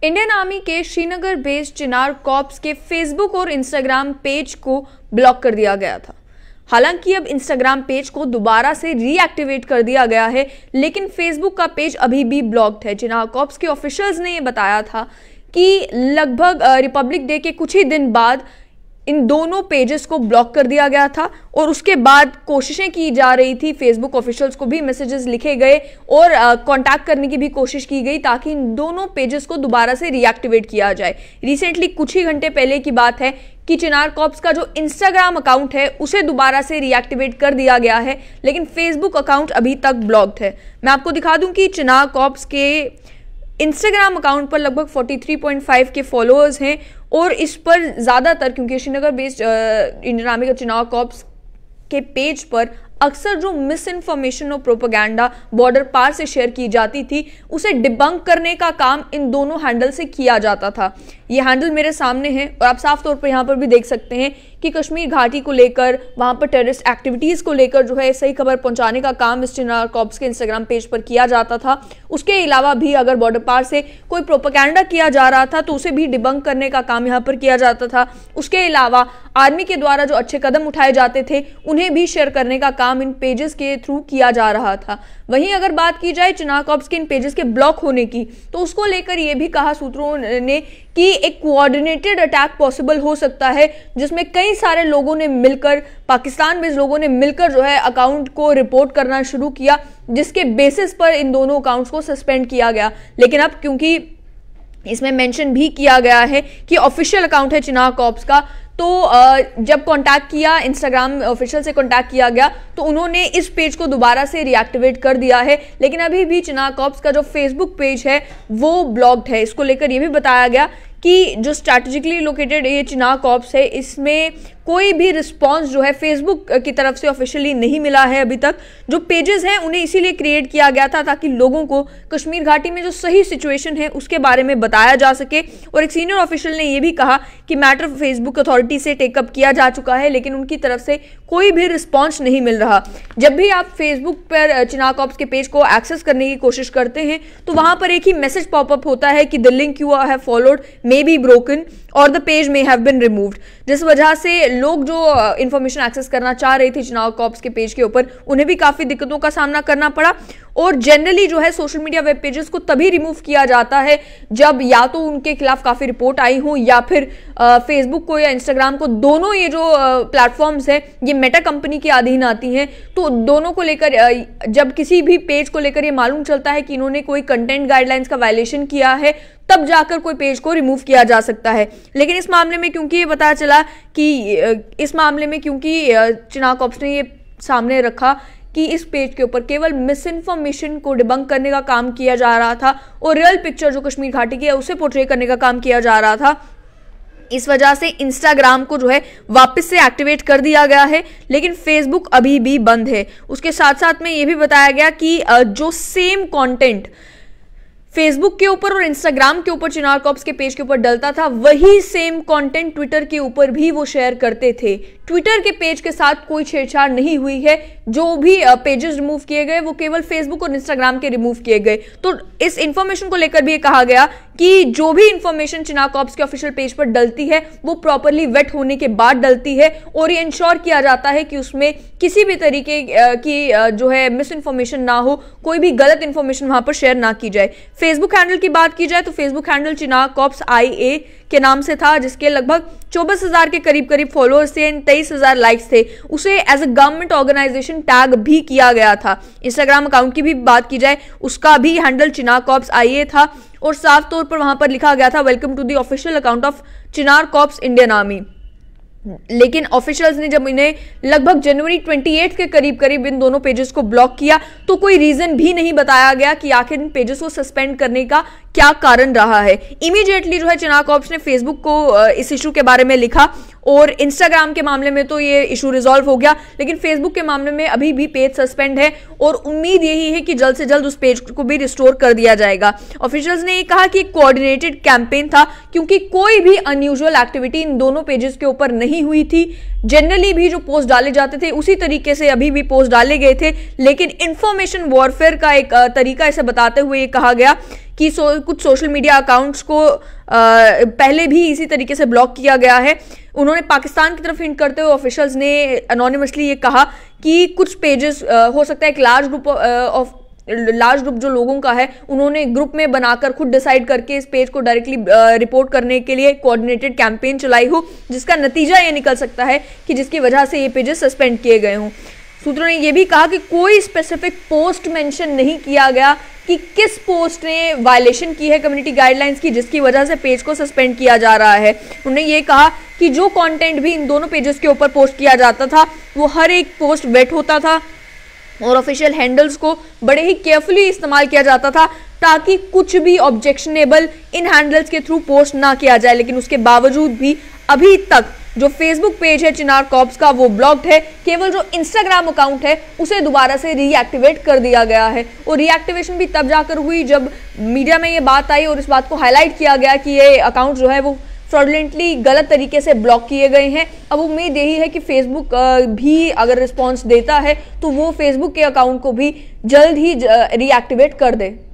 Indian army के Srinagar based चिनार corps के Facebook और इंस्टाग्राम पेज को ब्लॉक कर दिया गया था। हालांकि अब इंस्टाग्राम पेज को दोबारा से रीएक्टिवेट कर दिया गया है, लेकिन फेसबुक का पेज अभी भी ब्लॉक्ड है। चिनार कॉर्प्स के ऑफिशियल्स ने यह बताया था कि लगभग रिपब्लिक डे के कुछ ही दिन बाद इन दोनों पेजेस को ब्लॉक कर दिया गया था और उसके बाद कोशिशें की जा रही थी। फेसबुक ऑफिशियल्स को भी मैसेजेस लिखे गए और कांटेक्ट करने की भी कोशिश की गई ताकि इन दोनों पेजेस को दोबारा से रीएक्टिवेट किया जाए। रिसेंटली कुछ ही घंटे पहले की बात है कि चिनार कॉर्प्स का जो इंस्टाग्राम अकाउंट है उसे दोबारा से रीएक्टिवेट कर दिया गया है, लेकिन फेसबुक अकाउंट अभी तक ब्लॉक्ड है। मैं आपको दिखा दूं कि चिनार कॉर्प्स के इंस्टाग्राम अकाउंट पर लगभग 43.5 के फॉलोअर्स हैं और इस पर ज़्यादातर, क्योंकि श्रीनगर बेस्ड इंडियन आर्मी का चिनार कॉर्प्स के पेज पर अक्सर जो मिस इन्फॉर्मेशन और प्रोपेगेंडा बॉर्डर पार से शेयर की जाती थी उसे डिबंक करने का काम इन दोनों हैंडल से किया जाता था। ये हैंडल मेरे सामने है और आप साफ तौर पर यहाँ पर भी देख सकते हैं कि कश्मीर घाटी को लेकर, वहाँ पर टेररिस्ट एक्टिविटीज को लेकर जो है सही खबर पहुंचाने का काम इस चिनार कॉर्प्स के इंस्टाग्राम पेज पर किया जाता था। उसके अलावा भी अगर बॉर्डर पार से कोई प्रोपेगेंडा किया जा रहा था तो उसे भी डिबंक करने का काम यहाँ पर किया जाता था। उसके अलावा आर्मी के द्वारा जो अच्छे कदम उठाए जाते थे उन्हें भी शेयर करने का काम इन पेजेस के थ्रू किया जा रहा था। वहीं अगर बात की जाए चिनार कॉर्प्स के इन पेजेस के ब्लॉक होने की, तो उसको लेकर यह भी कहा सूत्रों ने कि एक कोऑर्डिनेटेड अटैक पॉसिबल हो सकता है, जिसमें कई सारे लोगों ने मिलकर, पाकिस्तान बेस्ड लोगों ने मिलकर जो है अकाउंट को रिपोर्ट करना शुरू किया, जिसके बेसिस पर इन दोनों अकाउंट्स को सस्पेंड किया गया। लेकिन अब क्योंकि इसमें मेंशन भी किया गया है कि ऑफिशियल अकाउंट है चिनार कॉर्प्स का, तो जब कांटेक्ट किया, इंस्टाग्राम ऑफिशियल से कांटेक्ट किया गया तो उन्होंने इस पेज को दोबारा से रीएक्टिवेट कर दिया है। लेकिन अभी भी चिनार कॉर्प्स का जो फेसबुक पेज है वो ब्लॉक्ड है। इसको लेकर यह भी बताया गया कि जो स्ट्रैटेजिकली लोकेटेड ये चिनार कॉर्प्स है, इसमें कोई भी रिस्पांस जो है फेसबुक की तरफ से ऑफिशियली नहीं मिला है अभी तक। जो पेजेस हैं उन्हें इसीलिए क्रिएट किया गया था ताकि लोगों को कश्मीर घाटी में जो सही सिचुएशन है उसके बारे में बताया जा सके। और एक सीनियर ऑफिशियल ने यह भी कहा कि मैटर फेसबुक अथॉरिटी से टेकअप किया जा चुका है, लेकिन उनकी तरफ से कोई भी रिस्पॉन्स नहीं मिल रहा। जब भी आप फेसबुक पर चिनार कॉर्प्स के पेज को एक्सेस करने की कोशिश करते हैं तो वहां पर एक ही मैसेज पॉपअप होता है कि the link you have followed may be broken और the page may have been removed, जिस वजह से लोग जो इंफॉर्मेशन एक्सेस करना चाह रहे थे चिनार कॉर्प्स के पेज के ऊपर उन्हें भी काफी दिक्कतों का सामना करना पड़ा। और जनरली जो है सोशल मीडिया वेब पेजेस को तभी रिमूव किया जाता है जब या तो उनके खिलाफ काफी रिपोर्ट आई हो या फिर फेसबुक को या इंस्टाग्राम को, दोनों ये जो प्लेटफॉर्म्स है ये मेटा कंपनी के अधीन आती हैं, तो दोनों को लेकर जब किसी भी पेज को लेकर ये मालूम चलता है कि इन्होंने कोई कंटेंट गाइडलाइंस का वायलेशन किया है तब जाकर कोई पेज को रिमूव किया जा सकता है। लेकिन इस मामले में क्योंकि ये पता चला कि चिनार कॉर्प्स ने ये सामने रखा कि इस पेज के ऊपर केवल मिस इन्फॉर्मेशन को डिबंक करने का काम किया जा रहा था और रियल पिक्चर जो कश्मीर घाटी की है उसे पोर्ट्रे करने का काम किया जा रहा था, इस वजह से इंस्टाग्राम को जो है वापस से एक्टिवेट कर दिया गया है, लेकिन फेसबुक अभी भी बंद है। उसके साथ साथ में ये भी बताया गया कि जो सेम कंटेंट फेसबुक के ऊपर और इंस्टाग्राम के ऊपर चिनार कॉर्प्स के पेज के ऊपर डलता था, वही सेम कंटेंट ट्विटर के ऊपर भी वो शेयर करते थे। ट्विटर के पेज के साथ कोई छेड़छाड़ नहीं हुई है। जो भी पेजेस रिमूव किए गए वो केवल फेसबुक और इंस्टाग्राम के रिमूव किए गए। तो इस इंफॉर्मेशन को लेकर भी ये कहा गया कि जो भी इंफॉर्मेशन चिनार कॉर्प्स के ऑफिशियल पेज पर डलती है वो प्रॉपरली वेट होने के बाद डलती है और ये इंश्योर किया जाता है कि उसमें किसी भी तरीके की जो है मिस इन्फॉर्मेशन ना हो, कोई भी गलत इंफॉर्मेशन वहां पर शेयर ना की जाए। फेसबुक हैंडल की बात की जाए तो फेसबुक हैंडल चिनार कॉर्प्स IA के नाम से था, जिसके लगभग 24,000 के करीब फॉलोअर्स थे, 23,000 लाइक्स थे। उसे as a government organisation tag भी किया गया था। इंस्टाग्राम अकाउंट की भी बात की जाए, उसका भी हैंडल चिनार कॉर्प्स IA था और साफ तौर पर वहां पर लिखा गया था welcome to the official account of Chinar corps Indian army. लेकिन ऑफिशियल्स ने जब इन्हें लगभग जनवरी 28 के करीब इन दोनों पेजेस को ब्लॉक किया तो कोई रीजन भी नहीं बताया गया कि आखिर इन पेजेस को सस्पेंड करने का क्या कारण रहा है। इमीडिएटली जो है चिनार कॉर्प्स ने फेसबुक को इस इशू के बारे में लिखा और इंस्टाग्राम के मामले में तो ये इशू रिजॉल्व हो गया, लेकिन फेसबुक के मामले में अभी भी पेज सस्पेंड है और उम्मीद यही है कि जल्द से जल्द उस पेज को भी रिस्टोर कर दिया जाएगा। ऑफिशियल्स ने ये कहा कि एक कोऑर्डिनेटेड कैंपेन था क्योंकि कोई भी अनयूजुअल एक्टिविटी इन दोनों पेजेस के ऊपर नहीं हुई थी। जनरली भी जो पोस्ट डाले जाते थे उसी तरीके से अभी भी पोस्ट डाले गए थे, लेकिन इंफॉर्मेशन वॉरफेयर का एक तरीका इसे बताते हुए ये कहा गया कि कुछ सोशल मीडिया अकाउंट्स को पहले भी इसी तरीके से ब्लॉक किया गया है। उन्होंने पाकिस्तान की तरफ हिंट करते हुए ऑफिशियल्स ने अनोनिमसली ये कहा कि कुछ पेजेस हो सकता है एक लार्ज ग्रुप जो लोगों का है उन्होंने ग्रुप में बनाकर खुद डिसाइड करके इस पेज को डायरेक्टली रिपोर्ट करने के लिए कोऑर्डिनेटेड कैंपेन चलाई हो, जिसका नतीजा ये निकल सकता है कि जिसकी वजह से ये पेजेस सस्पेंड किए गए हों। सूत्रों ने यह भी कहा कि कोई स्पेसिफिक पोस्ट मेंशन नहीं किया गया कि किस पोस्ट ने वायलेशन की है कम्युनिटी गाइडलाइंस की, जिसकी वजह से पेज को सस्पेंड किया जा रहा है। उन्होंने ये कहा कि जो कंटेंट भी इन दोनों पेजेस के ऊपर पोस्ट किया जाता था वो हर एक पोस्ट वेट होता था और ऑफिशियल हैंडल्स को बड़े ही केयरफुली इस्तेमाल किया जाता था ताकि कुछ भी ऑब्जेक्शनेबल इन हैंडल्स के थ्रू पोस्ट ना किया जाए। लेकिन उसके बावजूद भी अभी तक जो फेसबुक पेज है चिनार कॉर्प्स का वो ब्लॉक्ड है। केवल जो इंस्टाग्राम अकाउंट है उसे दोबारा से रीएक्टिवेट कर दिया गया है और रीएक्टिवेशन भी तब जाकर हुई जब मीडिया में ये बात आई और इस बात को हाईलाइट किया गया कि ये अकाउंट जो है वो फ्रॉडलेंटली गलत तरीके से ब्लॉक किए गए हैं। अब उम्मीद यही है कि फेसबुक भी अगर रिस्पॉन्स देता है तो वो फेसबुक के अकाउंट को भी जल्द ही रीएक्टिवेट कर दे।